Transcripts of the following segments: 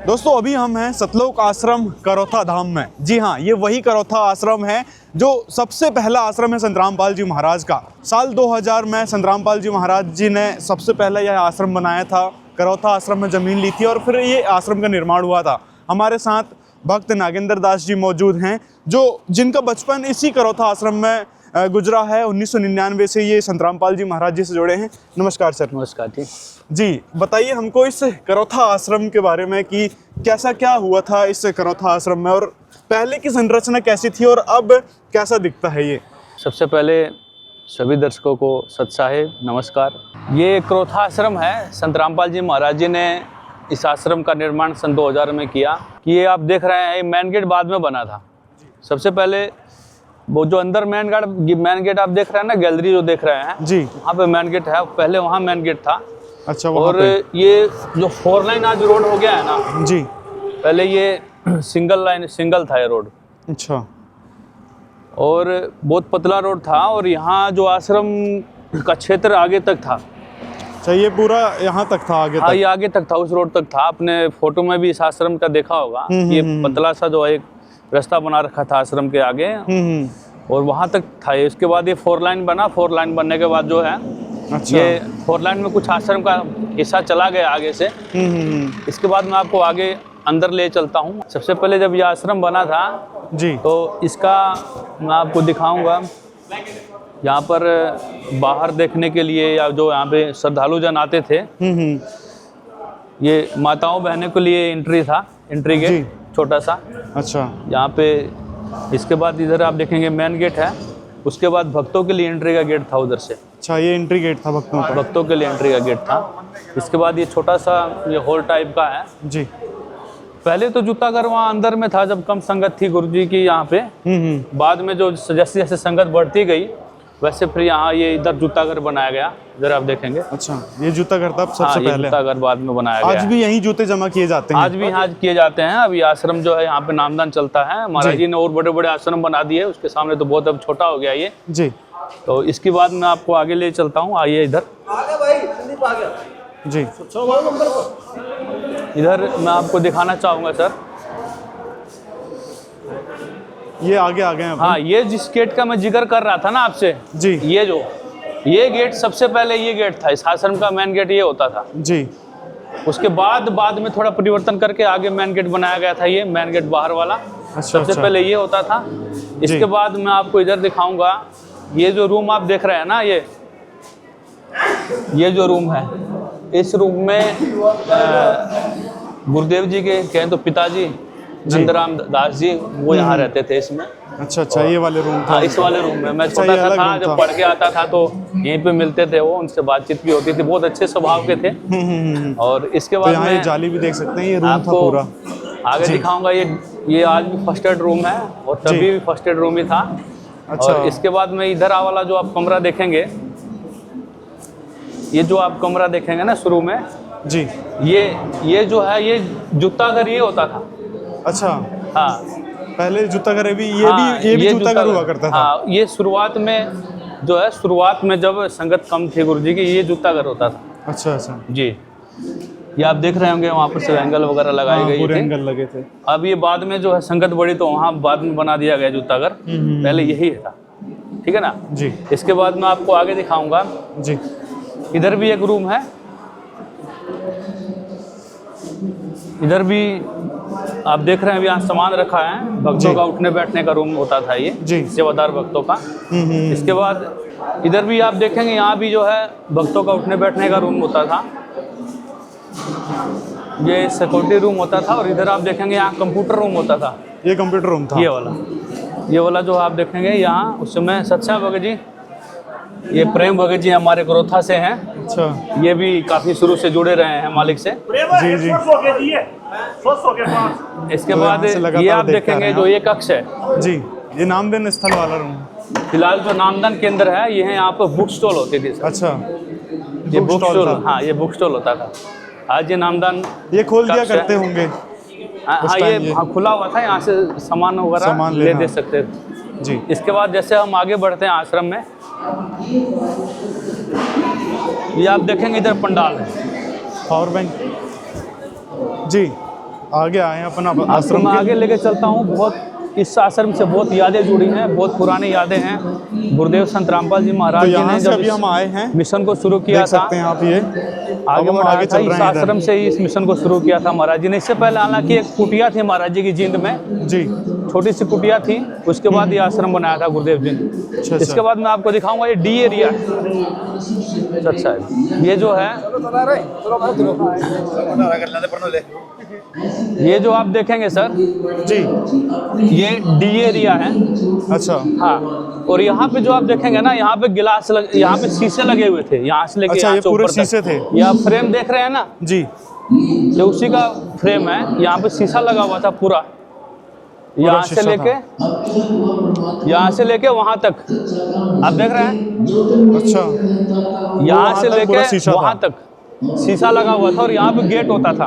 दोस्तों अभी हम हैं सतलोक आश्रम करौथा धाम में। जी हाँ, ये वही करौथा आश्रम है जो सबसे पहला आश्रम है संत रामपाल जी महाराज का। साल 2000 में संत रामपाल जी महाराज जी ने सबसे पहले यह आश्रम बनाया था। करौथा आश्रम में ज़मीन ली थी और फिर ये आश्रम का निर्माण हुआ था। हमारे साथ भक्त नागेंद्र दास जी मौजूद हैं जिनका बचपन इसी करौथा आश्रम में गुजरा है। 1999 से ये संत रामपाल जी महाराज जी से जुड़े हैं। नमस्कार सर। नमस्कार जी, बताइए हमको इस करौथा आश्रम के बारे में कि कैसा क्या हुआ था इस करौथा आश्रम में और पहले की संरचना कैसी थी और अब कैसा दिखता है ये। सबसे पहले सभी दर्शकों को सत साहेब नमस्कार। ये करौथा आश्रम है। संत रामपाल जी महाराज जी ने इस आश्रम का निर्माण सन 2000 में किया। कि ये आप देख रहे हैं, मेन गेट बाद में बना था। सबसे पहले वो जो अंदर मेन गेट आप देख रहे हैं ना, गैलरी जो देख रहे हैं जी, वहाँ पे मेन गेट है। पहले वहाँ मेन गेट था। अच्छा, और ये जो 4 लाइन आज रोड हो गया है ना जी, पहले ये सिंगल था ये रोड। अच्छा, और बहुत पतला रोड था और यहाँ जो आश्रम का क्षेत्र आगे तक था। अच्छा, ये पूरा यहाँ तक था आगे हाँ, तक? ये आगे तक था, उस रोड तक था। आपने फोटो में भी इस आश्रम का देखा होगा। ये पतला सा जो एक रास्ता बना रखा था आश्रम के आगे और वहाँ तक था। इसके बाद ये 4 लाइन बना। 4 लाइन बनने के बाद जो है अच्छा, ये 4 लाइन में कुछ आश्रम का हिस्सा चला गया आगे से। इसके बाद मैं आपको आगे अंदर ले चलता हूँ। सबसे पहले जब ये आश्रम बना था जी, तो इसका मैं आपको दिखाऊंगा। यहाँ पर बाहर देखने के लिए या जो यहाँ पे श्रद्धालु जन आते थे, ये माताओं बहनों के लिए एंट्री गेट छोटा सा। अच्छा, यहाँ पे इसके बाद इधर आप देखेंगे मेन गेट है। उसके बाद भक्तों के लिए एंट्री का गेट था उधर से। अच्छा, ये एंट्री गेट था भक्तों के लिए एंट्री का गेट था। इसके बाद ये छोटा सा ये हॉल टाइप का है। जी। पहले तो जूता घर वहाँ अंदर में था जब कम संगत थी गुरुजी की यहाँ पे। बाद में जो जैसे जैसे संगत बढ़ती गई वैसे फिर यहाँ ये इधर जूता घर बनाया गया। इधर आप देखेंगे। अच्छा, ये जूता घर था सबसे पहले? जूता घर बाद में बनाया गया। आज भी यहीं जूते जमा किए जाते हैं? आज भी यहाँ किए जाते हैं। अभी आश्रम जो है यहाँ पे नामदान चलता है। महाराज जी ने और बड़े बड़े आश्रम बना दिए। उसके सामने तो बहुत अब छोटा हो गया ये जी। तो इसके बाद मैं आपको आगे ले चलता हूँ। आइए इधर जी। इधर मैं आपको दिखाना चाहूँगा सर। ये आगे आ गए हैं। हाँ, ये जिस गेट का मैं जिक्र कर रहा था ना आपसे जी, ये गेट सबसे पहले ये गेट था। इस आश्रम का मेन गेट ये होता था जी। उसके बाद में थोड़ा परिवर्तन करके आगे मेन गेट बनाया गया था। ये मेन गेट बाहर वाला। अच्छा, सबसे पहले ये होता था। इसके बाद मैं आपको इधर दिखाऊंगा। ये जो रूम आप देख रहे हैं ना, ये जो रूम है, इस रूम में गुरुदेव जी के कहें तो पिताजी नंदराम दास जी वो यहाँ रहते थे इसमें। अच्छा, ये वाले रूम था? हाँ, इस वाले रूम में मैं छोटा सा था जब पढ़ के आता था तो यहीं पे मिलते थे वो। उनसे बातचीत भी होती थी। बहुत अच्छे स्वभाव के थे। और इसके बाद यहाँ ये जाली भी देख सकते हैं। ये रूम था पूरा। आगे दिखाऊंगा। ये आज भी फर्स्ट एड रूम है और तभी भी फर्स्ट एड रूम ही था। अच्छा। और इसके बाद में इधर वाला जो आप कमरा देखेंगे, ये जो आप कमरा देखेंगे ना शुरू में जी, ये जो है ये जूता घर ये होता था। अच्छा, हाँ, पहले जूता घर भी ये भी जूता घर हुआ करता था। हाँ, ये शुरुआत में जब संगत कम थी गुरुजी की, ये जूता घर होता था। अच्छा जी। ये आप देख रहे होंगे वहाँ पर सब एंगल वगैरह लगाए गए थे। एंगल लगे थे। अब ये बाद में जो है संगत बढ़ी तो वहाँ बाद में बना दिया गया जूता घर। पहले यही था। ठीक है ना जी। इसके बाद मैं आपको आगे दिखाऊंगा। जी। इधर भी एक रूम है। इधर भी आप देख रहे हैं यहाँ सामान रखा है। भक्तों का उठने बैठने का रूम होता था ये जी, सेवादार भक्तों का। इसके बाद इधर भी आप देखेंगे यहाँ भी जो है भक्तों का उठने बैठने का रूम होता था। ये सिक्योरिटी रूम होता था। और इधर आप देखेंगे यहाँ कंप्यूटर रूम होता था। ये कंप्यूटर रूम था? ये वाला जो आप देखेंगे यहाँ उस समय सत्या भगत जी, ये प्रेम भगत जी हमारे करौथा से हैं। अच्छा, ये भी काफी शुरू से जुड़े रहे हैं मालिक से। जी जी। इसके बाद ये आप देखेंगे जो ये कक्ष है जी, ये नामदान स्थल वाला रूम। फिलहाल जो नामदान केंद्र है ये है। यहाँ पर बुक स्टॉल होती थी। अच्छा, ये बुक स्टॉल। हाँ, ये बुक स्टॉल होता था। आज ये नामदान ये खोल दिया करते होंगे? हाँ, ये खुला हुआ था। यहाँ से सामान वगैरह ले दे सकते थे जी। इसके बाद जैसे हम आगे बढ़ते हैं आश्रम में, ये आप देखेंगे इधर पंडाल है। पावर बैंक जी। आगे आए हैं अपन आपको आश्रम मैं के। आगे लेके चलता हूँ। बहुत इस आश्रम से बहुत यादें जुड़ी हैं, बहुत पुरानी यादें हैं। गुरुदेव संत रामपाल जी तो महाराज जी यहाँ ने से जब अभी इस हम आए हैं, मिशन को शुरू किया देख था, सकते हैं आप ये। आगे अब हम बढ़ाया आगे था, चल इस रहे हैं इधर। आश्रम से ही इस मिशन को शुरू किया था महाराज जी ने। इससे पहले हालांकि एक कुटिया थी महाराज जी की जींद में, जी। छोटी सी कुटिया थी, उसके बाद ये आश्रम बनाया था गुरुदेव जी ने। अच्छा। इसके बाद मैं आपको दिखाऊंगा ये डी एरिया अच्छा है। ये जो है, ये जो आप देखेंगे सर, जी। ये डी एरिया है। अच्छा। हाँ, और यहाँ पे जो आप देखेंगे ना, यहाँ पे गिलास यहाँ पे शीशे लगे हुए थे, यहाँ से लेके अच्छा, यहाँ ये से पूरे ऊपर तक। शीशे थे। ये आप फ्रेम देख रहे हैं ना, जी। ये उसी का फ्रेम है। यहाँ पे शीशा लगा हुआ था पूरा, यहाँ से शीशा लेके वहां तक आप देख रहे हैं। अच्छा, यहाँ वहाँ से तक पूरा लेके शीशा वहां था। तक शीशा लगा हुआ था, और यहाँ पे गेट होता था।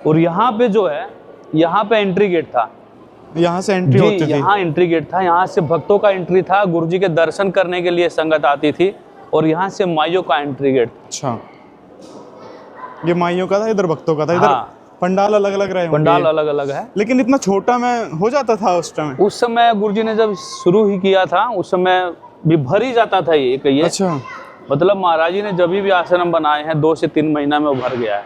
और यहाँ पे जो है, यहाँ पे एंट्री गेट था। यहाँ से एंट्री जी, होती थी। यहाँ एंट्री गेट था, यहाँ से भक्तों का एंट्री था, गुरुजी के दर्शन करने के लिए संगत आती थी। और यहाँ से माइयों का एंट्री गेट। अच्छा, ये माइयों का था, इधर भक्तों का था। इधर हाँ। पंडाल अलग अलग रहे होंगे। पंडाल अलग अलग है। लेकिन इतना छोटा में हो जाता था उस टाइम? उस समय गुरुजी ने जब शुरू ही किया था, उस समय भी भर ही जाता था ये कहिए। अच्छा। मतलब महाराज जी ने जब भी आश्रम बनाए हैं, 2 से 3 महीना में भर गया है।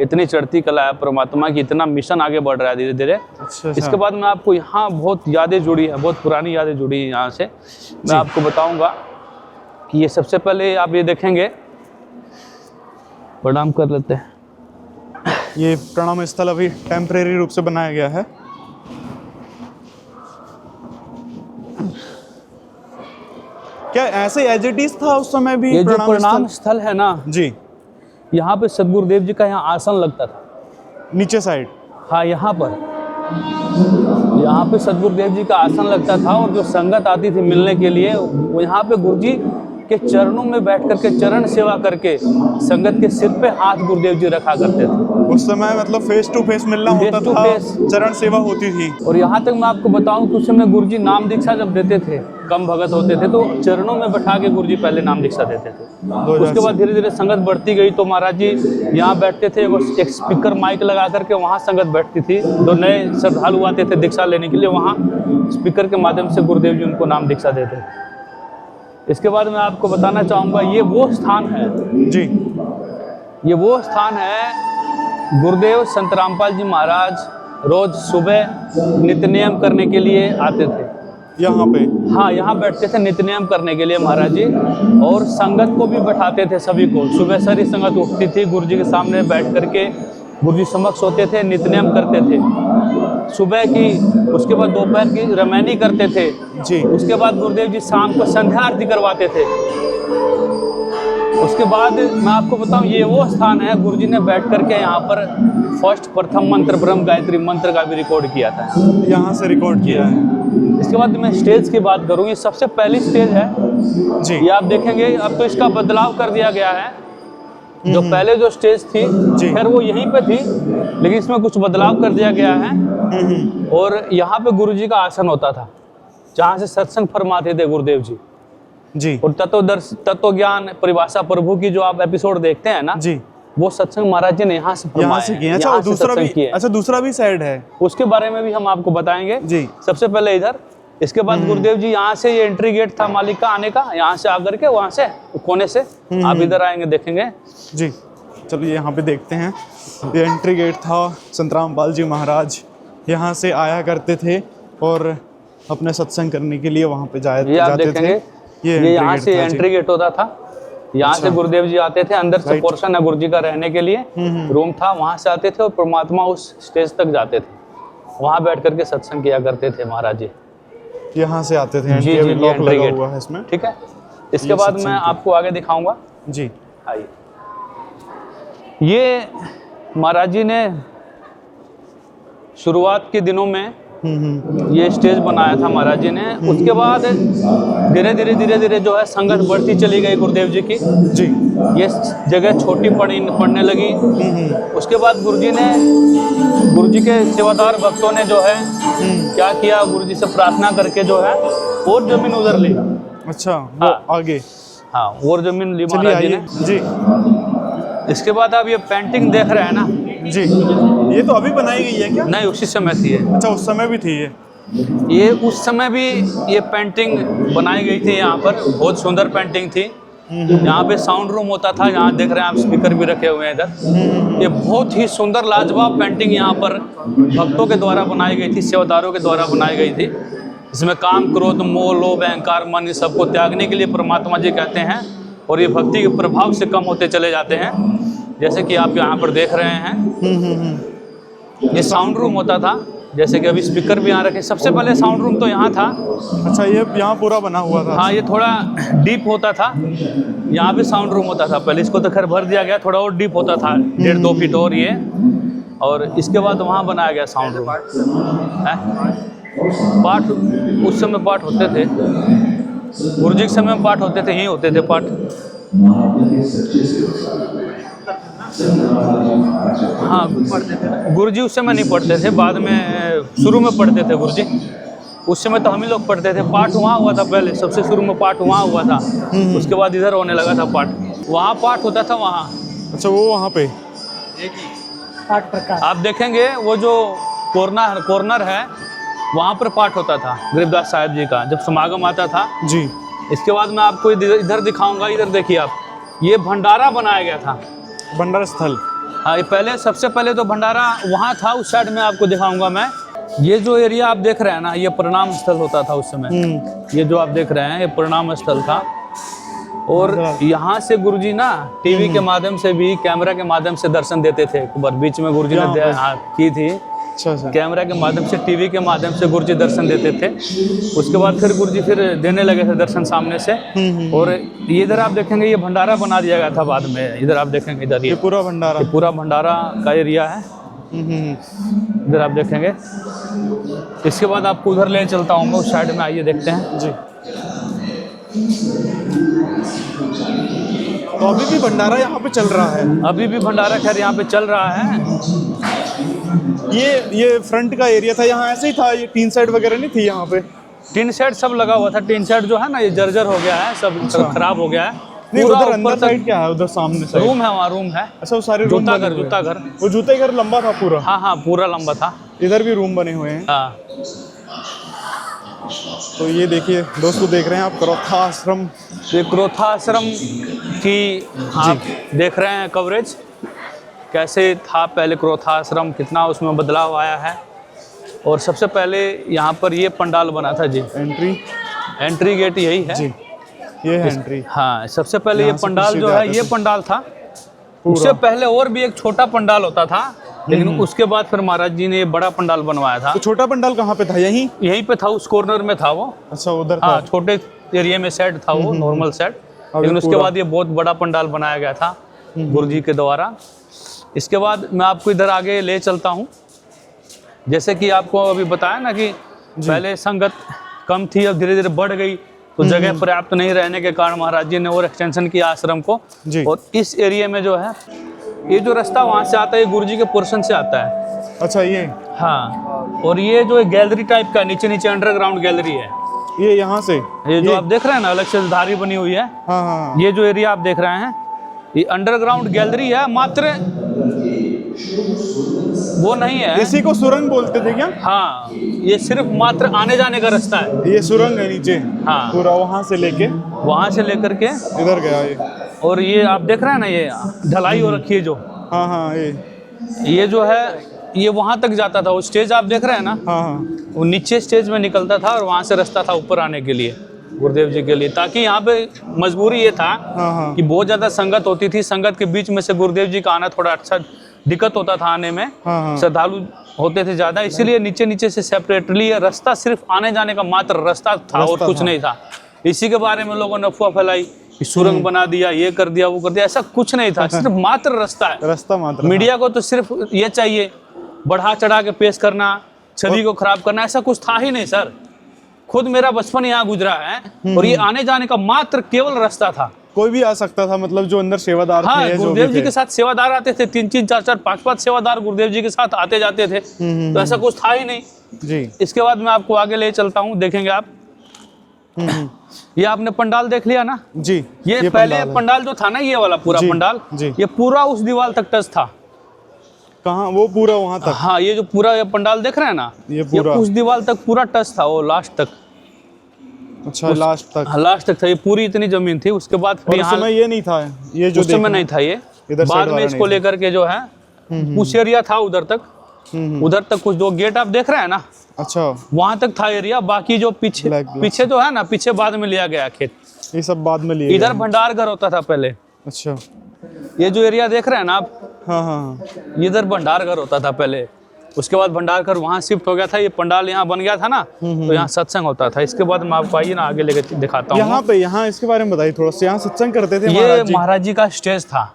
इतनी चढ़ती कला है परमात्मा की, इतना मिशन आगे बढ़ रहा है धीरे धीरे। अच्छा। इसके बाद मैं आपको यहाँ बहुत यादें जुड़ी है, बहुत पुरानी यादें जुड़ी है यहाँ से। मैं आपको बताऊंगा कि ये सबसे पहले आप ये देखेंगे, प्रणाम कर लेते हैं। ये प्रणाम स्थल अभी टेम्परेरी रूप से बनाया गया है। क्या ऐसे एज इट इज था उस समय भी? ये जो प्रणाम स्थल है ना जी, यहाँ पे सदगुरुदेव जी का यहाँ आसन लगता था, नीचे साइड। हाँ यहाँ पे सदगुरुदेव जी का आसन लगता था। और जो संगत आती थी मिलने के लिए, वो यहाँ पे गुरुजी के चरणों में बैठ करके चरण सेवा करके संगत के सिर पे हाथ गुरुदेव जी रखा करते थे। उस समय मतलब फेस टू फेस मिलना होता Face to था, face। चरण सेवा होती थी। और यहाँ तक मैं आपको बताऊं कि उस समय गुरुजी नाम दीक्षा जब देते थे, कम भगत होते थे, तो चरणों में बैठा के गुरुजी पहले नाम दीक्षा देते थे। उसके बाद धीरे धीरे संगत बढ़ती गई, तो महाराज जी यहाँ बैठते थे, एक स्पीकर माइक लगा करके वहाँ संगत बैठती थी। जो नए श्रद्धालु आते थे दीक्षा लेने के लिए, वहाँ स्पीकर के माध्यम से गुरुदेव जी उनको नाम दीक्षा देते थे। इसके बाद मैं आपको बताना चाहूँगा, ये वो स्थान है जी, ये वो स्थान है, गुरुदेव संत रामपाल जी महाराज रोज सुबह नित्य नियम करने के लिए आते थे यहाँ पे। हाँ, यहाँ बैठते थे नित्य नियम करने के लिए महाराज जी। और संगत को भी बैठाते थे सभी को। सुबह सारी संगत उठती थी, गुरु जी के सामने बैठ करके गुरु जी समक्ष होते थे, नित्य नियम करते थे सुबह की। उसके बाद दोपहर की रमैनी करते थे जी। उसके बाद गुरुदेव जी शाम को संध्या आरती करवाते थे। उसके बाद मैं आपको बताऊं, ये वो स्थान है गुरुजी ने बैठ करके यहाँ पर प्रथम मंत्र ब्रह्म गायत्री मंत्र का भी रिकॉर्ड किया था। यहाँ से रिकॉर्ड किया है। इसके बाद मैं स्टेज की बात करूँ, ये सबसे पहली स्टेज है जी। ये आप देखेंगे। अब तो इसका बदलाव कर दिया गया है। जो पहले जो स्टेज थी खैर वो यहीं पे थी, लेकिन इसमें कुछ बदलाव कर दिया गया है। और यहाँ पे गुरुजी का आसन होता था, जहाँ से सत्संग फरमाते थे गुरुदेव जी जी। और तत्व ज्ञान परिभाषा प्रभु की जो आप एपिसोड देखते हैं ना जी, वो सत्संग महाराज जी ने यहाँ से यहाँ से किया। अच्छा, दूसरा भी, अच्छा दूसरा भी साइड है, उसके बारे में भी हम आपको बताएंगे जी। सबसे पहले इधर। इसके बाद गुरुदेव जी यहाँ से, ये एंट्री गेट था मालिक का आने का, यहाँ से आकर के वहाँ से कोने से आप इधर आएंगे देखेंगे जी। चलिए यहाँ पे देखते हैं। ये एंट्री गेट था, संत रामपाल जी महाराज यहाँ से आया करते थे और अपने सत्संग करने के लिए वहाँ पे ये आप जाते देखेंगे। थे। ये यहाँ से एंट्री गेट होता था, यहाँ से गुरुदेव जी आते थे। अंदर से पोर्शन है गुरु जी का रहने के लिए, रूम था, वहाँ से आते थे और परमात्मा उस स्टेज तक जाते थे, वहाँ बैठ करके सत्संग किया करते थे महाराज जी। यहाँ से आते थे। जी जी, लॉक एंट्री लगा गेट हुआ है इसमें। ठीक है। इसके बाद मैं आपको आगे दिखाऊंगा। जी। आइए, ये महाराज जी ने शुरुआत के दिनों में ये स्टेज बनाया था महाराज जी ने। उसके बाद धीरे धीरे जो है संगत बढ़ती चली गई गुरुदेव जी की। जी। ये जगह छोटी पड़ने लगी। उसके बाद गुरु जी के सेवादार भक्तों ने जो है क्या किया, गुरु जी से प्रार्थना करके जो है और जमीन उधर ली। अच्छा, हाँ। आगे। हाँ, और जमीन ली चलिए महाराज जी आइए। ने। जी। इसके बाद आप ये पेंटिंग देख रहे हैं ना, जी, ये तो अभी बनाई गई है क्या? नहीं, उसी समय थी ये। अच्छा, उस समय भी थी ये। उस समय भी ये पेंटिंग बनाई गई थी यहाँ पर, बहुत सुंदर पेंटिंग थी। यहाँ पे साउंड रूम होता था, यहाँ देख रहे हैं आप स्पीकर भी रखे हुए हैं इधर। ये बहुत ही सुंदर लाजवाब पेंटिंग यहाँ पर भक्तों के द्वारा बनाई गई थी, सेवादारों के द्वारा बनाई गई थी। इसमें काम, क्रोध, मोह, लोभ, अहंकार, मन, इस सबको त्यागने के लिए परमात्मा जी कहते हैं, और ये भक्ति के प्रभाव से कम होते चले जाते हैं, जैसे कि आप यहाँ पर देख रहे हैं। ये साउंड रूम होता था, जैसे कि अभी स्पीकर भी यहाँ रखे। सबसे पहले साउंड रूम तो यहाँ था। अच्छा, ये यहाँ पूरा बना हुआ था? हाँ, ये थोड़ा डीप होता था, यहाँ पे साउंड रूम होता था पहले। इसको तो खैर भर दिया गया, थोड़ा और डीप होता था, 1.5-2 फीट और ये। और इसके बाद वहाँ बनाया गया साउंड रूम। पाठ उस समय पाठ होते थे, गुरु जी के समय में पाठ होते थे, यहीं होते थे पाठ। हाँ, पढ़ते थे गुरु जी, उस समय नहीं पढ़ते थे, बाद में शुरू में पढ़ते थे गुरु जी। उस समय तो हम ही लोग पढ़ते थे। पाठ वहाँ हुआ था पहले, सबसे शुरू में पाठ वहाँ हुआ था, उसके बाद इधर होने लगा था पाठ। वहाँ पाठ होता था वहाँ। अच्छा, वो वहाँ पे आप देखेंगे वो जो कॉर्नर है, वहाँ पर पाठ होता था गरीबदास साहब जी का, जब समागम आता था जी। इसके बाद मैं आपको इधर दिखाऊंगा। इधर देखिए आप, ये भंडारा बनाया गया था, भंडारा स्थल। हाँ, ये पहले सबसे पहले तो भंडारा वहाँ था, उस साइड में आपको दिखाऊंगा मैं। ये जो एरिया आप देख रहे हैं ना, ये प्रणाम स्थल होता था उस समय। ये जो आप देख रहे हैं, ये प्रणाम स्थल था। और यहाँ से गुरुजी ना टीवी के माध्यम से भी, कैमरा के माध्यम से दर्शन देते थे। एक बार बीच में गुरुजी ने की थी, अच्छा। कैमरा के माध्यम से, टीवी के माध्यम से गुरुजी दर्शन देते थे। उसके बाद फिर गुरुजी फिर देने लगे थे दर्शन सामने से। और ये इधर आप देखेंगे, ये भंडारा बना दिया गया था बाद में। इधर आप देखेंगे, इधर ये पूरा भंडारा, ये पूरा भंडारा का एरिया है। इधर आप देखेंगे। इसके बाद आपको उधर ले चलता हूँ मैं, उस साइड में आइए, देखते हैं जी। तो अभी भी भंडारा यहाँ पे चल रहा है? अभी भी भंडारा खैर यहाँ पे चल रहा है। ये फ्रंट का एरिया था, यहाँ ऐसे ही था? ये टीन सेट वगैरह नहीं थी यहाँ पे? टीन सेट सब लगा हुआ था। टीन सेट जो है ना, ये जर्जर हो गया है, सब खराब हो गया है। नहीं, उधर अंदर साइड क्या है? उधर सामने साइड रूम है, वहाँ रूम है। अच्छा, वो सारे जूता घर। वो जूते घर लंबा था पूरा? हाँ हाँ, पूरा लंबा था। इधर भी रूम बने हुए हैं। हाँ, तो ये देखिए दोस्तों, देख रहे हैं आप क्रोथा आश्रम। ये क्रोथा आश्रम की आप देख रहे हैं कवरेज, कैसे था पहले क्रोथा आश्रम, कितना उसमें बदलाव आया है। और सबसे पहले यहाँ पर ये पंडाल बना था जी। एंट्री गेट यही है जी, ये है एंट्री। हाँ, सबसे पहले ये पंडाल जो है, ये पंडाल था। उससे पहले और भी एक छोटा पंडाल होता था, लेकिन उसके बाद फिर महाराज जी ने ये बड़ा पंडाल बनवाया था। तो छोटा पंडाल कहाँ पे था? यहीं पे था, उस कॉर्नर में था वो। अच्छा, उधर था। हाँ, छोटे एरिया में सेट था वो, नॉर्मल सेट। लेकिन उसके बाद ये बहुत बड़ा पंडाल बनाया गया था गुरु जी के द्वारा। इसके बाद मैं आपको इधर आगे ले चलता हूँ। जैसे कि आपको अभी बताया ना कि पहले संगत कम थी, अब धीरे धीरे बढ़ गई, तो जगह पर्याप्त नहीं रहने के कारण महाराज जी ने और एक्सटेंशन किया आश्रम को। और इस एरिया में जो है, ये जो रास्ता वहाँ से आता है, ये गुरु जी के पोर्शन से आता है। अच्छा, ये? हाँ, और ये जो गैलरी टाइप का नीचे अंडरग्राउंड गैलरी है। ये यहाँ से ये जो आप देख रहे हैं ना, अलग से धारी बनी हुई है। हाँ। ये जो एरिया आप देख रहे हैं, ये अंडरग्राउंड गैलरी है। मात्र वो नहीं है, इसी को सुरंग बोलते थे क्या? हाँ, ये सिर्फ मात्र आने जाने का रास्ता है। ये सुरंग है नीचे? हाँ, पूरा वहाँ से लेकर के इधर गया ये। और ये आप देख रहे हैं ना, ये ढलाई हो रखी है जो। हाँ, ये जो है, ये वहाँ तक जाता था। वो स्टेज आप देख रहे हैं ना, हाँ, वो नीचे स्टेज में निकलता था, और वहाँ से रास्ता था ऊपर आने के लिए गुरुदेव जी के लिए। ताकि यहाँ पे मजबूरी ये था कि बहुत ज़्यादा संगत होती थी, संगत के बीच में से गुरुदेव जी का आना थोड़ा अच्छा दिक्कत होता था आने में। श्रद्धालु होते थे ज़्यादा, इसीलिए नीचे से सेपरेटली रास्ता, सिर्फ आने जाने का मात्र रास्ता था, और कुछ नहीं था। इसी के बारे में लोगों ने अफवाह फैलाई कि सुरंग बना दिया, ये कर दिया, वो कर दिया। ऐसा कुछ नहीं था, सिर्फ मात्र रास्ता है। रास्ता मात्र। मीडिया को तो सिर्फ ये चाहिए, बढ़ा चढ़ा के पेश करना, छवि को खराब करना, ऐसा कुछ था ही नहीं सर। खुद मेरा बचपन यहाँ गुजरा है, और ये आने जाने का मात्र केवल रास्ता था। कोई भी आ सकता था, मतलब जो अंदर सेवादार हाँ, थे, गुरुदेव जी के साथ सेवादार आते थे, 3-3, 4-4, 5-5 सेवादार गुरुदेव जी के साथ आते जाते थे। तो ऐसा कुछ था ही नहीं जी। इसके बाद मैं आपको आगे ले चलता हूँ, देखेंगे आप। ये आपने पंडाल देख लिया ना जी? ये पहले पंडाल जो था ना, ये वाला पूरा पंडाल, ये पूरा उस दीवार तक टच था। कहाँ? वो पूरा वहाँ तक? हाँ, ये जो पूरा ये पंडाल देख रहे हैं ना, ये पूरा उस दीवार तक पूरा टच था, वो लास्ट तक। अच्छा, लास्ट तक? हाँ, लास्ट तक था, ये पूरी इतनी जमीन थी। उसके बाद फिर और उस समय ये नहीं था, ये जो उस समय नहीं था ये, इधर बाद में इसको लेकर के जो है कुछ एरिया था उधर तक, उधर तक कुछ, दो गेट आप देख रहे हैं ना, अच्छा, वहां तक था एरिया। बाकी जो पीछे पीछे जो है ना, पीछे बाद में लिया गया खेत, ये सब बाद में लिए इधर भंडार घर होता था पहले। अच्छा, ये जो एरिया देख रहे हैं ना आप, हाँ हाँ, इधर भंडार घर होता था पहले। उसके बाद भंडार घर वहाँ शिफ्ट हो गया था, ये पंडाल यहाँ बन गया था ना, तो यहाँ सत्संग होता था। इसके बाद मैं आपको आइए ना आगे लेके दिखाता हूँ। यहाँ पे, यहाँ इसके बारे में बताइए थोड़ा सा। यहाँ सत्संग करते थे ये महाराज जी का स्टेज था,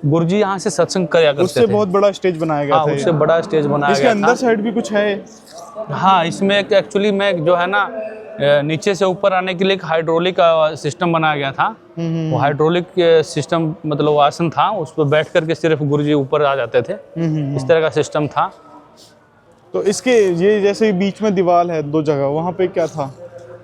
गुरुजी यहाँ से सत्संग किया करते उससे थे। बहुत बड़ा स्टेज बनाया गया हाँ, था। उससे बड़ा स्टेज बनाया इसके गया अंदर साइड भी कुछ है? था। हाँ, इसमें एक्चुअली में जो है ना, नीचे से ऊपर आने के लिए एक हाइड्रोलिक सिस्टम बनाया गया था। वो हाइड्रोलिक सिस्टम मतलब वो आसन था, उस पर बैठ करके सिर्फ गुरुजी ऊपर आ जाते थे। इस तरह का सिस्टम था। तो इसके ये जैसे बीच में दीवार है 2 जगह, वहाँ पे क्या था?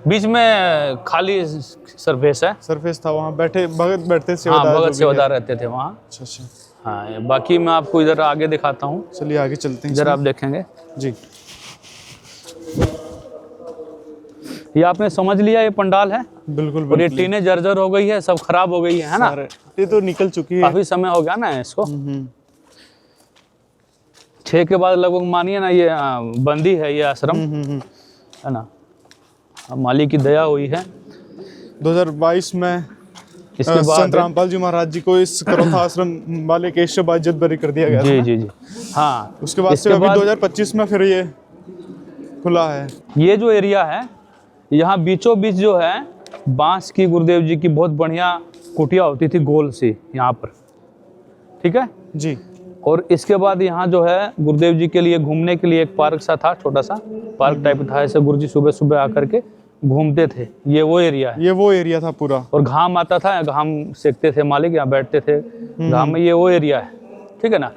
बीच में खाली सरफेस है, सरफेस था, वहाँ बैठे भगत बैठते हाँ, सेवादार भगत जो भी सेवादार है। रहते थे वहाँ। अच्छा अच्छा, हाँ, बाकी मैं आपको इधर आगे दिखाता हूँ, चलिए आगे चलते हैं। इधर आप देखेंगे। जी, ये आपने समझ लिया, ये पंडाल है। बिल्कुल और ये बिल्कुल। टीनें जर्जर हो गई है, सब खराब हो गई है ना। ये तो निकल चुकी है, काफी समय हो गया ना इसको। 6 के बाद लगभग मानिए ना, ये बंदी है ये आश्रम, है ना। अब मालिक की दया हुई है। 2022 में इसके बाद संत रामपाल जी महाराज जी को इस करोथा आश्रम वाले केस से बाइज्जत बरी कर दिया गया जी था। जी जी, हाँ। उसके बाद से अभी 2025 में फिर ये खुला है। ये जो एरिया है, यहाँ बीचों बीच जो है बांस की, गुरुदेव जी की बहुत बढ़िया कुटिया होती थी गोल सी यहाँ पर, ठीक है जी। और इसके बाद यहाँ जो है गुरुदेव जी के लिए घूमने के लिए एक पार्क सा था, छोटा सा पार्क टाइप था। ऐसे गुरुजी सुबह सुबह आकर के घूमते थे। ये वो एरिया है, ये वो एरिया था पूरा। और घाम आता था, घाम सेकते थे मालिक, यहाँ बैठते थे घाम में। ये वो एरिया है, ठीक है ना।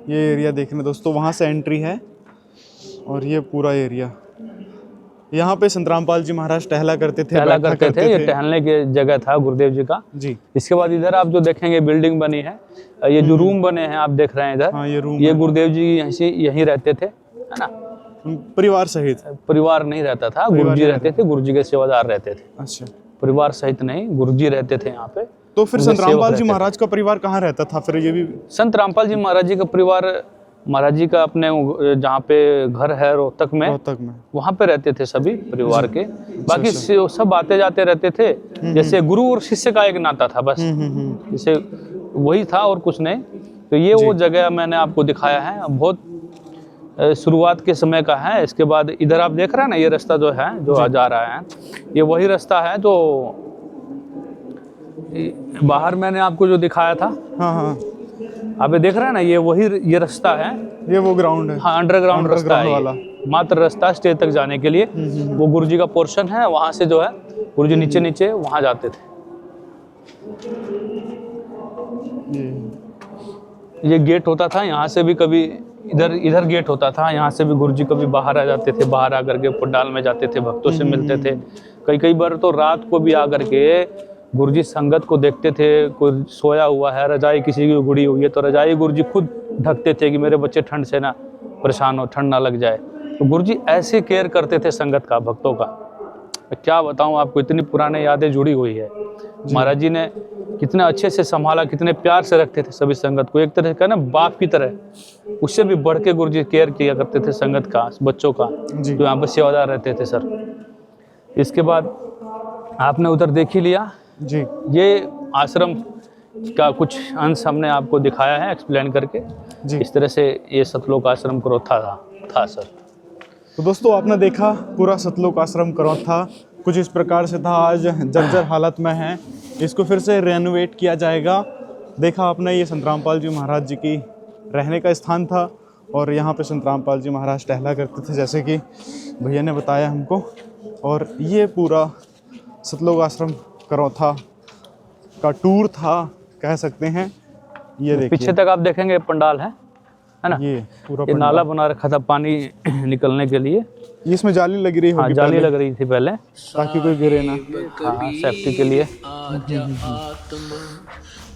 ये एरिया देखने दोस्तों, वहाँ से एंट्री है और ये पूरा एरिया। यहाँ पे संत रामपाल जी महाराज टहला करते थे, टहला बैठा करते थे। ये टहलने की जगह था गुरुदेव जी का। जी। इसके बाद इधर आप जो देखेंगे बिल्डिंग बनी है, ये जो रूम बने हैं आप देख रहे हैं इधर, हाँ, ये रूम ये गुरुदेव जी यहीं रहते थे, है ना। परिवार सहित? परिवार नहीं रहता था, गुरुजी रहते थे, गुरुजी के सेवादार रहते थे। अच्छा, परिवार सहित नहीं, गुरुजी रहते थे यहाँ पे। तो फिर संत रामपाल जी महाराज का परिवार कहाँ रहता था फिर? ये भी संत रामपाल जी महाराज जी का परिवार, महाराज जी का अपने जहाँ पे घर है रोहतक में, वहाँ पे रहते थे सभी परिवार के। बाकी सब आते जाते रहते थे। जैसे गुरु और शिष्य का एक नाता था बस, जैसे वही था और कुछ नहीं। तो ये वो जगह मैंने आपको दिखाया है, बहुत शुरुआत के समय का है। इसके बाद इधर आप देख रहे हैं ना, ये रास्ता जो है जो आ जा रहा है, ये वही रास्ता है जो बाहर मैंने आपको जो दिखाया था। हाँ हाँ, आप ये देख रहे हैं ना, ये वही ये रास्ता है, ये वो ग्राउंड है। हाँ, अंडरग्राउंड रास्ता है वाला, मात्र रास्ता स्टेज तक जाने के लिए। वो गुरुजी का पोर्शन है, वहां से जो है गुरुजी नीचे नीचे वहां जाते थे। ये गेट होता था, यहाँ से भी कभी इधर गेट होता था, यहाँ से भी गुरुजी कभी बाहर आ जाते थे, बाहर आकर के पंडाल में जाते थे, भक्तों से मिलते थे। कई बार तो रात को भी आकर के गुरुजी संगत को देखते थे, कोई सोया हुआ है, रजाई किसी की उगड़ी हुई है तो रजाई गुरुजी खुद ढकते थे कि मेरे बच्चे ठंड से ना परेशान हो, ठंड ना लग जाए। तो गुरुजी ऐसे केयर करते थे संगत का, भक्तों का। मैं क्या बताऊं आपको, इतनी पुरानी यादें जुड़ी हुई है। महाराज जी ने कितने अच्छे से संभाला, कितने प्यार से रखते थे सभी संगत को, एक तरह का ना बाप की तरह। उससे भी बढ़ के गुरुजी केयर किया करते थे संगत का, बच्चों का, जो यहाँ पर सेवादार रहते थे सर। इसके बाद आपने उधर देख ही लिया जी, ये आश्रम का कुछ अंश हमने आपको दिखाया है एक्सप्लेन करके जी। इस तरह से ये सतलोक आश्रम करोथा था सर। तो दोस्तों आपने देखा पूरा सतलोक आश्रम करोथा कुछ इस प्रकार से था। आज जर्जर हालत में है, इसको फिर से रेनोवेट किया जाएगा। देखा आपने, ये संत रामपाल जी महाराज जी की रहने का स्थान था और यहाँ पे संत रामपाल जी महाराज टहला करते थे, जैसे कि भैया ने बताया हमको। और ये पूरा सतलोक आश्रम करोथा का टूर था, कह सकते हैं। ये देखिए पीछे तक आप देखेंगे पंडाल है ना, ये पूरा ये नाला बना रखा था पानी निकलने के लिए। इसमें जाली लगी रही होगी? हाँ, जाली लग रही थी पहले ताकि कोई गिरे ना। हाँ, सेफ्टी के लिए।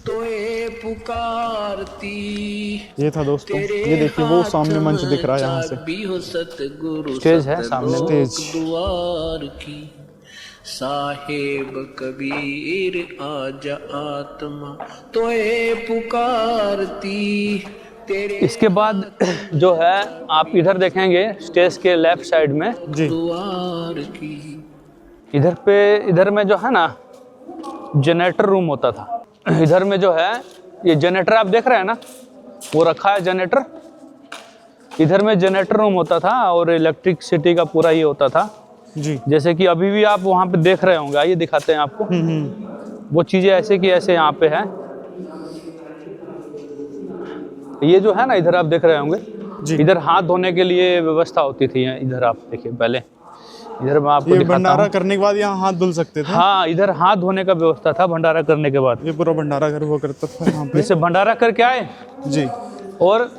तोए पुकारती ये था दोस्तों, ये देखिए वो सामने मंच दिख रहा है यहाँ से, भी हो सतगुरु स्टेज है सामने में। स्टेज। द्वार की साहेब कबीर आजा आत्मा तोए पुकारती तेरे इसके बाद जो है आप इधर देखेंगे स्टेज के लेफ्ट साइड में, जी द्वार की इधर में जो है ना जनरेटर रूम होता था। इधर में जो है ये जनरेटर आप देख रहे हैं ना, वो रखा है जनरेटर। इधर में जनरेटर रूम होता था और इलेक्ट्रिसिटी का पूरा ये होता था। जी। जैसे कि अभी भी आप वहाँ पे देख रहे होंगे, आइए दिखाते हैं आपको। वो चीज़ें ऐसे की ऐसे यहाँ पे है। ये जो है ना इधर आप देख रहे होंगे, जी। इधर हाथ धोने के लिए व्यवस्था होती थी। इधर आप देखिए पहले, इधर मैं आपको ये दिखाता भंडारा हूँ। करने के बाद यहाँ हाथ धुल सकते थे। हाँ, इधर हाथ धोने का व्यवस्था था भंडारा करने के बाद। ये पूरा भंडारा घर हुआ करता था यहाँ पे। जैसे भंडारा करके आए जी। और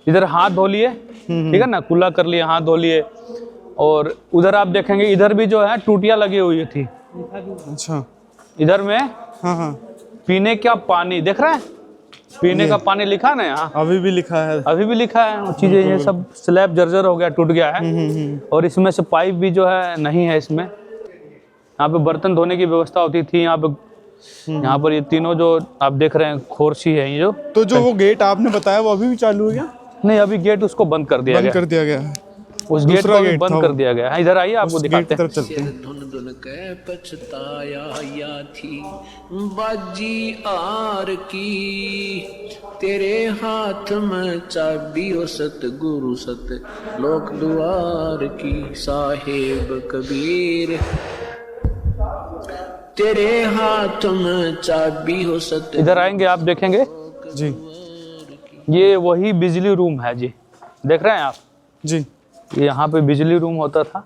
इधर हाथ धो लिए, ठीक है ना, कुल्ला कर लिए, हाथ धो लिए। और उधर आप देखेंगे इधर भी जो है टूटियां लगी हुई थी। अच्छा। इधर में हाँ हाँ, पीने का पानी देख रहे हैं, पीने का पानी लिखा है ना यहाँ, अभी भी लिखा है। अभी भी लिखा है। वो चीजें ये सब स्लैब जर्जर हो गया, टूट गया है। और इसमें से पाइप भी जो है नहीं है इसमें। यहाँ पे बर्तन धोने की व्यवस्था होती थी। यहाँ पर ये तीनों जो आप देख रहे हैं खोरसी है, ये जो तो जो वो गेट आपने बताया वो अभी भी चालू है क्या? नहीं, अभी गेट उसको बंद कर दिया बंद गया। कर दिया गया है। उस गेट दूसरा को भी गेट था बंद वो। कर दिया गया है। इधर आइए, आपको उस गेट दिखाते की हैं। तरफ चलते हैं। धुन धुन के पछताया या थी बाजी आर की तेरे हाथ में चाबी हो सतगुरु सत लोक द्वार की साहेब कबीर तेरे हाथ में चाबी हो सत इधर आएंगे आप देखेंगे, जी ये वही बिजली रूम है जी, देख रहे हैं आप। जी। ये यहाँ पे बिजली रूम होता था,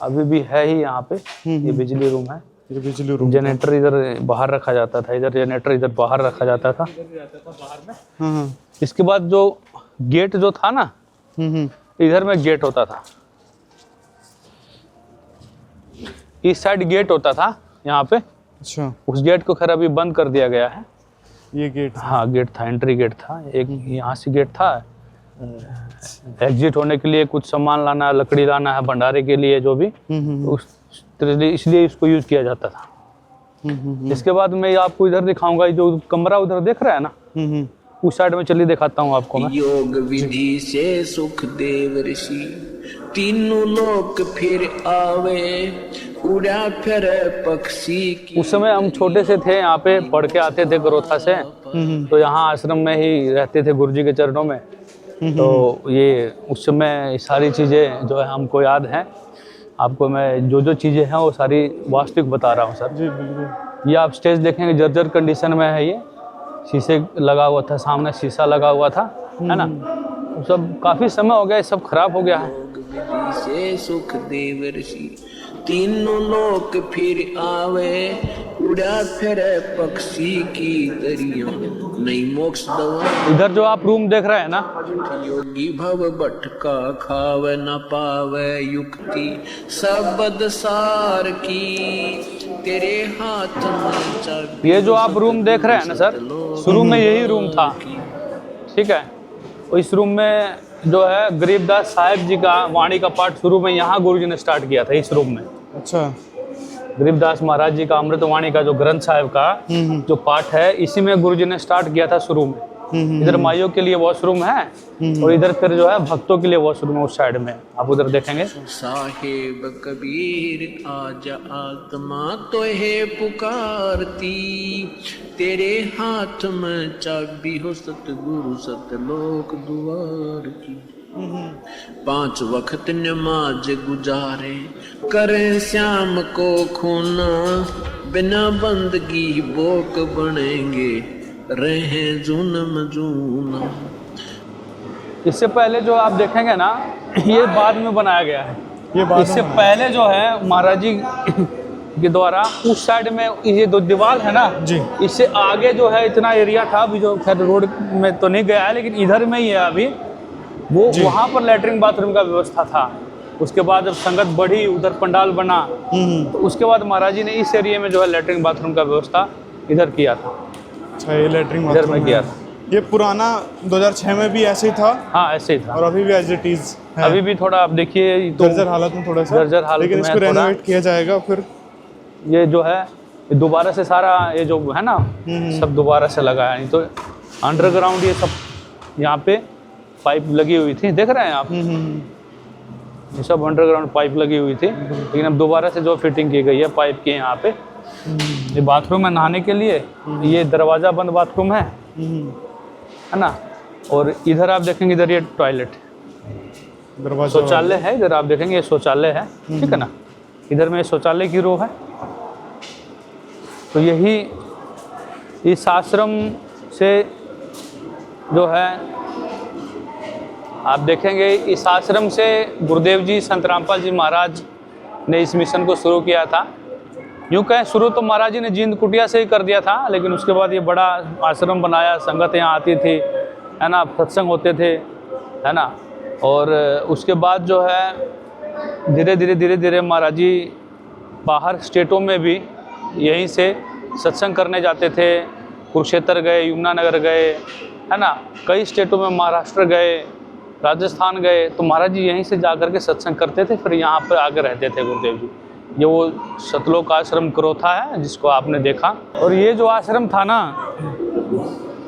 अभी भी है ही यहाँ पे। ये बिजली रूम है। ये बिजली रूम। जनरेटर इधर बाहर रखा जाता था, इधर जनरेटर इधर बाहर रखा जाता था। हाँ हाँ। इसके बाद जो गेट जो था ना, इधर में गेट होता था, इस साइड गेट होता था यहाँ पे। अच्छा। उस गेट को खैर अभी बंद कर दिया गया है। ये गेट। हाँ, गेट था, एंट्री गेट था। एक यहाँ से गेट था। एग्जिट होने के लिए कुछ सामान लाना है, लकड़ी लाना है भंडारे के लिए, जो भी इसलिए इसको यूज किया जाता था। इसके बाद मैं आपको इधर दिखाऊंगा, जो कमरा उधर देख रहा है ना, उस साइड में चलिए दिखाता हूँ आपको मैं। योग विधि से सुख देव ऋषि तीनों लोक फिर आवे उड़ा फिर पक्षी की। उस समय हम छोटे से थे, यहाँ पे पढ़ के आते थे गरोथा से। तो यहाँ आश्रम में ही रहते थे गुरुजी के चरणों में। तो ये उस समय सारी चीज़ें जो है हमको याद हैं। आपको मैं जो चीज़ें हैं वो सारी वास्तविक बता रहा हूँ सर। जी बिल्कुल। ये आप स्टेज देखेंगे जर्जर कंडीशन में है। ये शीशे लगा हुआ था, सामने शीशा लगा हुआ था, है ना। सब काफ़ी समय हो गया, ये सब खराब हो गया है। योग विधि से सुख देव ऋषि तीनों लोक फिर आवे उड़ा फिर पक्षी की दरिया नहीं मोक्ष दवा। इधर जो आप रूम देख रहे हैं ना, योगी भव भटका खावे न पावे युक्ति सबद सार की तेरे हाथ में चाबी। ये जो आप रूम देख रहे हैं ना सर, शुरू में यही रूम था, ठीक है। और इस रूम में जो है गरीबदास साहिब जी का वाणी का पाठ शुरू में यहाँ गुरुजी ने स्टार्ट किया था, इस रूम में। अच्छा। गरीबदास महाराज जी का अमृतवाणी का जो ग्रंथ साहिब का जो पाठ है, इसी में गुरुजी ने स्टार्ट किया था शुरू में। इधर माइयों के लिए वॉशरूम है और इधर फिर जो है भक्तों के लिए वॉशरूम है उस साइड में, आप उधर देखेंगे। साहेब कबीर आजा आत्मा तो है पुकारती तेरे हाथ में चाबी हो सतगुरु सतलोक द्वार की। 5 वक्त नमाज गुजारे करें श्याम को खूना बिना बंदगी बोक बनेंगे रहे जूनम जूना। इससे पहले जो आप देखेंगे ना, ये बाद में बनाया गया है। ये बाद इससे पहले जो है महाराज जी के द्वारा उस साइड में ये दो दीवार है ना जी, इससे आगे जो है इतना एरिया था, अभी जो खैर रोड में तो नहीं गया है, लेकिन इधर में ही है अभी वो। वहाँ पर लेटरिन बाथरूम का व्यवस्था था। उसके बाद जब संगत बढ़ी, उधर पंडाल बना, तो उसके बाद महाराज जी ने इस एरिया में जो है लैट्रिन बाथरूम का व्यवस्था इधर किया था। अच्छा, ये लैट्रिन इधर में किया था। ये पुराना 2006 में भी ऐसे ही था हाँ, ऐसे ही था। और अभी भी एज इट इज है। अभी भी थोड़ा आप देखिए तो जर्जर हालत में थोड़ा सा, जर्जर हालत लेकिन में इसको है थोड़ा। रेनोवेट किया जाएगा फिर। ये जो है ये दोबारा से सारा ये जो है ना सब दोबारा से लगा है। नहीं तो अंडरग्राउंड ये सब यहाँ पे पाइप लगी हुई थी, देख रहे हैं आप, ये सब अंडरग्राउंड पाइप लगी हुई थी, लेकिन अब दोबारा से जो फिटिंग की गई है पाइप के यहाँ पे। ये बाथरूम है नहाने के लिए, ये दरवाज़ा बंद बाथरूम है ना। और इधर आप देखेंगे, इधर ये टॉयलेट, दरवाजा शौचालय है। इधर आप देखेंगे ये शौचालय है, ठीक है ना। इधर में शौचालय की रो है। तो यही इस आश्रम से जो है आप देखेंगे, इस आश्रम से गुरुदेव जी संत रामपाल जी महाराज ने इस मिशन को शुरू किया था। यूँ कहें शुरू तो महाराज जी ने जींद कुटिया से ही कर दिया था, लेकिन उसके बाद ये बड़ा आश्रम बनाया, संगत यहाँ आती थी, है ना, सत्संग होते थे, है ना। और उसके बाद जो है धीरे धीरे महाराज जी बाहर स्टेटों में भी यहीं से सत्संग करने जाते थे। कुरुक्षेत्र गए, यमुनानगर गए, है ना, कई स्टेटों में, महाराष्ट्र गए, राजस्थान गए। तो महाराज जी यहीं से जा कर के सत्संग करते थे, फिर यहाँ पर आकर रहते थे गुरुदेव जी। ये वो सतलोक आश्रम क्रोथा है जिसको आपने देखा। और ये जो आश्रम था ना,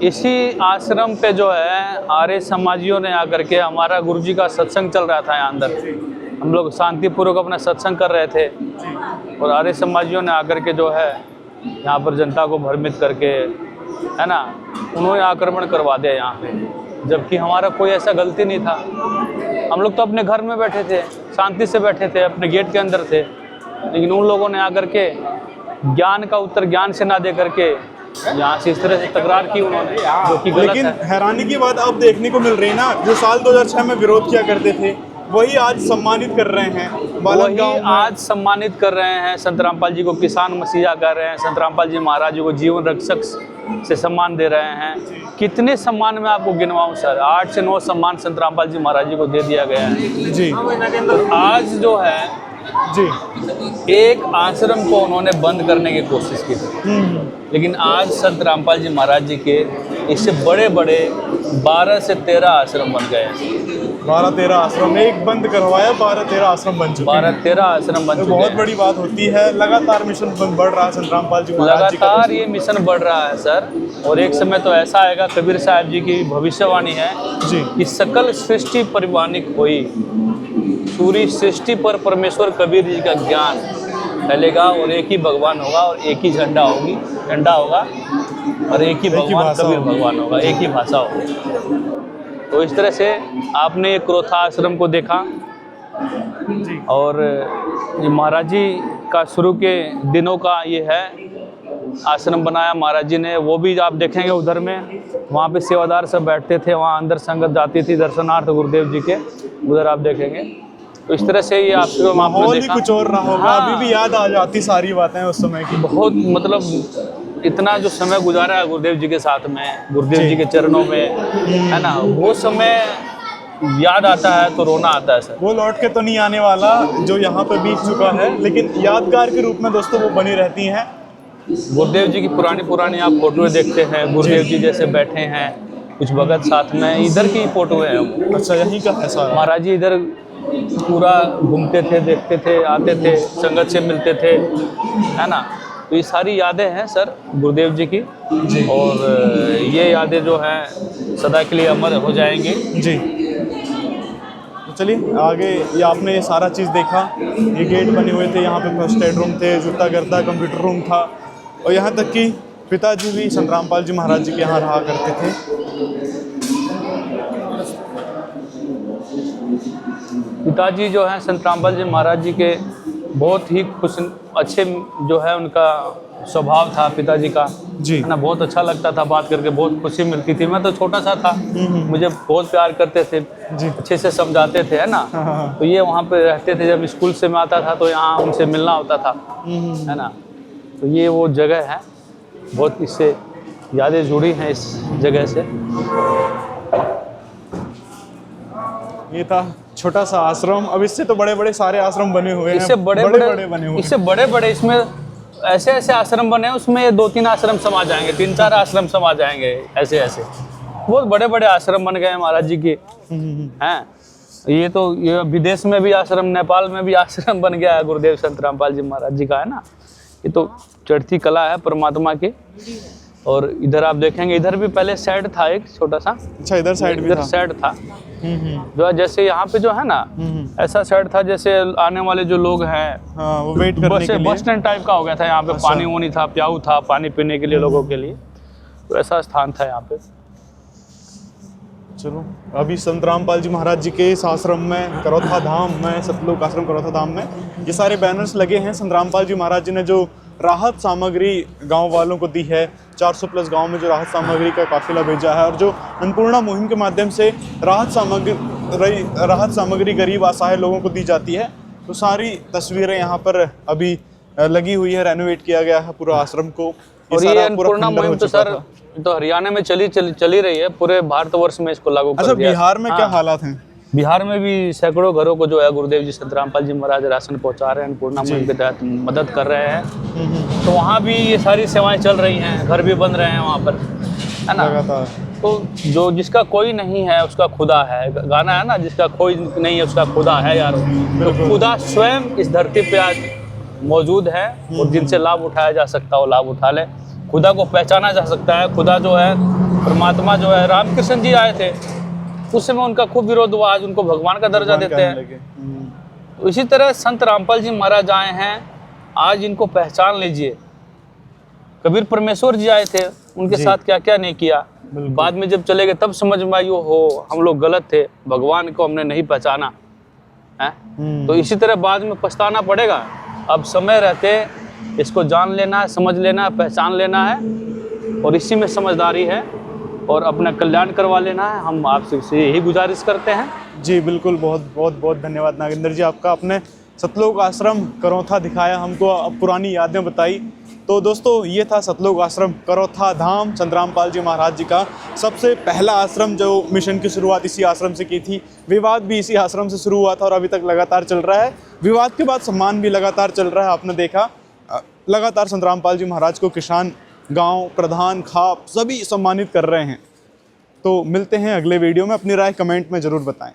इसी आश्रम पे जो है आर्य समाजियों ने आकर के, हमारा गुरुजी का सत्संग चल रहा था यहाँ अंदर, हम लोग शांतिपूर्वक अपना सत्संग कर रहे थे, और आर्य समाजियों ने आकर के जो है यहाँ पर जनता को भ्रमित करके, है ना, उन्होंने आक्रमण करवा दिया यहाँ पे, जबकि हमारा कोई ऐसा गलती नहीं था। हम लोग तो अपने घर में बैठे थे, शांति से बैठे थे, अपने गेट के अंदर थे, लेकिन उन लोगों ने आकर के ज्ञान का उत्तर ज्ञान से ना दे करके यहाँ से इस तरह से तकरार की उन्होंने, जो कि गलत लेकिन है। हैरानी की बात अब देखने को मिल रही है ना, जो साल 2006 में विरोध किया करते थे वही आज सम्मानित कर रहे हैं। वही आज सम्मानित कर रहे हैं। संत रामपाल जी को किसान मसीहा कर रहे हैं, संत रामपाल जी महाराज जी को जीवन रक्षक से सम्मान दे रहे हैं। कितने सम्मान मैं आपको गिनवाऊं सर, 8 से 9 सम्मान संत रामपाल जी महाराज जी को दे दिया गया है जी। आज जो है जी, एक आश्रम को उन्होंने बंद करने की कोशिश की थी, लेकिन आज संत रामपाल जी महाराज जी के इससे बड़े बड़े 12 से 13 आश्रम बन गए हैं। 12-13 आश्रम, एक बंद करवाया, 12-13 आश्रम बन चुके हैं। 12-13 आश्रम बन तो चुके बहुत हैं। बड़ी बात होती है। लगातार मिशन बढ़ रहा है संत रामपाल जी महाराज जी का। लगातार ये मिशन बढ़ रहा है सर, और एक समय तो ऐसा आएगा, कबीर साहब जी की भविष्यवाणी है जी कि सकल सृष्टि परिवानिक हुई, पूरी सृष्टि पर परमेश्वर कबीर जी का ज्ञान फैलेगा, और एक ही भगवान होगा, और एक ही झंडा होगा, और एक ही भगवान कबीर भगवान होगा, एक ही भाषा होगी। तो इस तरह से आपने ये क्रोथा आश्रम को देखा, और ये महाराज जी का शुरू के दिनों का ये है आश्रम बनाया महाराज जी ने। वो भी आप देखेंगे उधर में, वहाँ पे सेवादार सब बैठते थे, वहाँ अंदर संगत जाती थी दर्शनार्थ गुरुदेव जी के, उधर आप देखेंगे। तो इस तरह से ये आश्रम आपने माहौल ही देखा। कुछ और रहा होगा। हाँ। अभी भी याद आ जाती सारी बातें उस समय की। बहुत मतलब इतना जो समय गुजारा है गुरुदेव जी के साथ में, गुरुदेव जी के चरणों में, है ना, वो समय याद आता है तो रोना आता है सर। वो लौट के तो नहीं आने वाला जो यहाँ पे बीत चुका है, लेकिन यादगार के रूप में दोस्तों वो बनी रहती हैं। गुरुदेव जी की पुरानी आप फोटोएं देखते हैं, गुरुदेव जी जैसे बैठे हैं, कुछ भगत साथ में, इधर की फोटो है। अच्छा, यहीं का है सारा। महाराज जी इधर पूरा घूमते थे, देखते थे, आते थे, संगत से मिलते थे, है ना। तो ये सारी यादें हैं सर गुरुदेव जी की, और ये यादें जो हैं सदा के लिए अमर हो जाएंगी जी। तो चलिए आगे, ये आपने ये सारा चीज़ देखा, ये गेट बने हुए थे, यहाँ पे फर्स्ट एड रूम थे, जूता गर्दा कंप्यूटर रूम था, और यहाँ तक कि पिताजी भी संत रामपाल जी महाराज जी के यहाँ रहा करते थे। पिताजी जो हैं संत रामपाल जी महाराज जी के बहुत ही खुश अच्छे जो है उनका स्वभाव था पिताजी का जी, है ना। बहुत अच्छा लगता था बात करके, बहुत खुशी मिलती थी। मैं तो छोटा सा था, मुझे बहुत प्यार करते थे जी। अच्छे से समझाते थे, है ना। हाँ। तो ये वहाँ पे रहते थे, जब स्कूल से मैं आता था तो यहाँ उनसे मिलना होता था, है ना। तो ये वो जगह है, बहुत इससे यादें जुड़ी हैं इस जगह से। ये था छोटा सा आश्रम। अब इससे तो बड़े बड़े सारे आश्रम बने हुए हैं, इससे बड़े बड़े बड़े बने हुए इससे बड़े बड़े इसमें ऐसे ऐसे आश्रम बने हैं, उसमें 2-3 आश्रम समा जाएंगे, 3-4 आश्रम समा जाएंगे, ऐसे ऐसे बहुत बड़े बड़े आश्रम बन गए हैं महाराज जी के हैं। ये विदेश में भी आश्रम, नेपाल में भी आश्रम बन गया है गुरुदेव संत रामपाल जी महाराज जी का, है ना। ये तो चढ़ती कला है परमात्मा की। और इधर आप देखेंगे, इधर भी पहले शेड था एक छोटा सा। अच्छा, इधर साइड भी इधर था। शेड था जो है, जैसे यहाँ पे जो है ना, ऐसा शेड था जैसे आने वाले जो लोग हैं, हाँ, वो वेट करने के लिए बस स्टैंड टाइप का हो गया था यहाँ पे। पानी वानी था, प्याऊ था, पानी पीने के लिए लोगों के लिए, तो ऐसा स्थान था यहाँ पे। चलो, अभी संत रामपाल जी महाराज जी के इस आश्रम में, करोथा धाम में, सतलोक आश्रम करोथा धाम में ये सारे बैनर्स लगे हैं। संत रामपाल जी महाराज जी ने जो राहत सामग्री गांव वालों को दी है, 400 प्लस गांव में जो राहत सामग्री का काफिला भेजा है, और जो अन्नपूर्णा मुहिम के माध्यम से राहत सामग्री गरीब असहाय लोगों को दी जाती है, तो सारी तस्वीरें यहाँ पर अभी लगी हुई है। रेनोवेट किया गया है पूरा आश्रम को। और ये सारा पूरा अन्नपूर्णा खंडर हो मुहिम तो चुका सर था। तो हरियाणा में चली रही है, पूरे भारतवर्ष में इसको लागू कर अच्छा, दिया। बिहार में क्या हाँ, हालात हैं? बिहार में भी सैकड़ों घरों को जो है गुरुदेव जी संत रामपाल जी महाराज राशन पहुंचा रहे हैं, अन्नपूर्णा मुहिम के तहत मदद कर रहे हैं। तो वहाँ भी ये सारी सेवाएं चल रही हैं, घर भी बन रहे हैं वहाँ पर, है ना। लगातार। तो जो जिसका कोई नहीं है उसका खुदा है, गाना है ना, जिसका कोई नहीं है उसका खुदा है यार। तो खुदा स्वयं इस धरती पे आज मौजूद है, और जिनसे लाभ उठाया जा सकता है वो लाभ उठा ले। खुदा को पहचाना जा सकता है। खुदा जो है, परमात्मा जो है, रामकृष्ण जी आए थे, उस समय उनका खूब विरोध हुआ, आज उनको भगवान का दर्जा देते हैं। तो इसी तरह संत रामपाल जी महाराज आए हैं, आज इनको पहचान लीजिए। कबीर परमेश्वर जी आए थे, उनके साथ क्या क्या नहीं किया, बाद में जब चले गए तब समझ में आई, हो हम लोग गलत थे, भगवान को हमने नहीं पहचाना है। तो इसी तरह बाद में पछताना पड़ेगा। अब समय रहते इसको जान लेना है, समझ लेना है, पहचान लेना है, और इसी में समझदारी है, और अपना कल्याण करवा लेना है। हम आपसे यही गुजारिश करते हैं। जी बिल्कुल, बहुत बहुत बहुत धन्यवाद नागेंद्र जी आपका। आपने सतलोक आश्रम करोथा दिखाया हमको, अब पुरानी यादें बताई। तो दोस्तों, ये था सतलोक आश्रम करोथा धाम, संत रामपाल जी महाराज जी का सबसे पहला आश्रम, जो मिशन की शुरुआत इसी आश्रम से की थी। विवाद भी इसी आश्रम से शुरू हुआ था और अभी तक लगातार चल रहा है। विवाद के बाद सम्मान भी लगातार चल रहा है। आपने देखा, लगातार संत रामपाल जी महाराज को किसान, गांव प्रधान, खाप सभी सम्मानित कर रहे हैं। तो मिलते हैं अगले वीडियो में। अपनी राय कमेंट में ज़रूर बताएं।